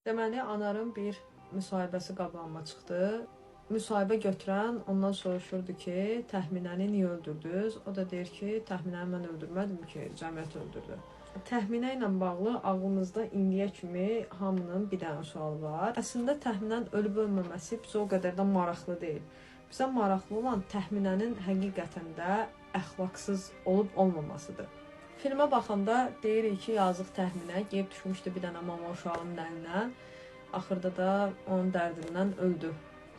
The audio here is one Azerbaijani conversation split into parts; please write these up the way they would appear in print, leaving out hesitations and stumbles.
Deməli, Anarın bir müsahibəsi qabağıma çıxdı. Müsahibə götürən ondan soruşurdu ki, təxminəni niyə öldürdünüz? O da deyir ki, təxminəni mən öldürmədim ki, cəmiyyət öldürdü. Təxminə ilə bağlı ağlımızda indiyə kimi hamının bir dənə sualı var. Əslində təxminən ölüb-ölməməsi bizə o qədər də maraqlı deyil. Bizə maraqlı olan təxminənin həqiqətən də əxlaqsız olub-olmamasıdır. Filmə baxanda deyirik ki, yazıq təxminə gəlib düşmüşdü bir dənə mama uşağının əlinə. Axırda da onun dərdindən öldü.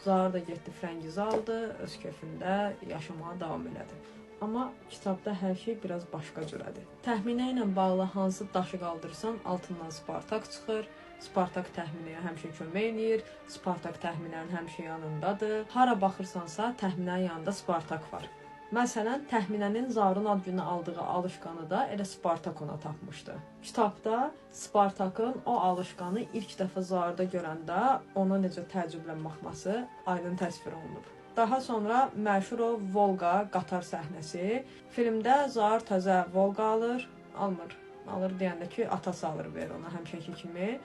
Zahar da getdi Frəngizi aldı, öz keyfində yaşamağa davam elədi. Amma kitabda hər şey biraz başqa cürədir. Təxminə ilə bağlı hansı daşı qaldırırsan, altından Spartak çıxır. Spartak təxminəyə həmişə kömək eləyir. Spartak təxminənin həmişə yanındadır. Hara baxırsansa, təxminənin yanında Spartak var. Məsələn, təxminənin Zaurun ad gününə aldığı alışqanı da elə Spartak ona tapmışdı. Kitabda Spartakın o alışqanı ilk dəfə Zaurda görəndə ona necə təəccüblən baxması aydın təsvir olunub. Daha sonra məşhur o Volqa qatar səhnəsi. Filmdə Zaur təzə Volqa alır deyəndə ki, atası alır verir ona həmişəki kimi.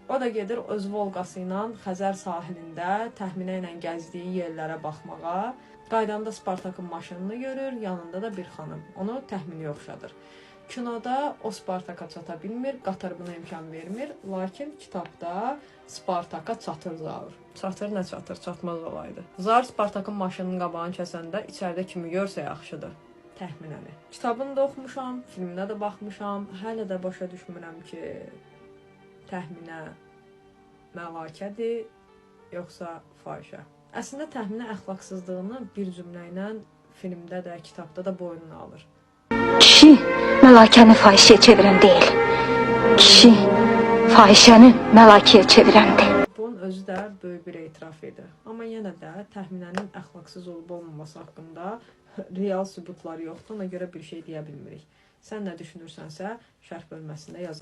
O da gedir öz Volqası ilə Xəzər sahilində təxminə ilə gəzdiyi yerlərə baxmağa. Qaydanda Spartakın maşınını görür, yanında da bir xanım. Onu təxmini oxşadır. Kinoda o Spartaka çata bilmir, qatar buna imkan vermir. Lakin kitabda Spartaka çatır Zaur. Çatır, nə çatır? Çatmaz olaydı. Zaur Spartakın maşınının qabağını kəsəndə içəridə kimi görsə yaxşıdır. Təxminəni. Kitabını da oxumuşam, filminə də baxmışam. Hələ də başa düşmürəm ki, təxminə məlakədir, yoxsa fahişə. Əslində təxminə əxlaqsızlığını bir cümlə ilə filmdə də, kitabda da boynuna alır. Kişi məlakəni fahişəyə çevirən deyil. Kişi fahişəni məlakəyə çevirəndir. Bunun özü də böyük bir etiraf idi. Amma yenə də təxminənin əxlaqsız olub-olmaması haqqında real sübutlar yoxdur. Ona görə bir şey deyə bilmirik. Sən nə düşünürsənsə, şərh bölməsində yazar.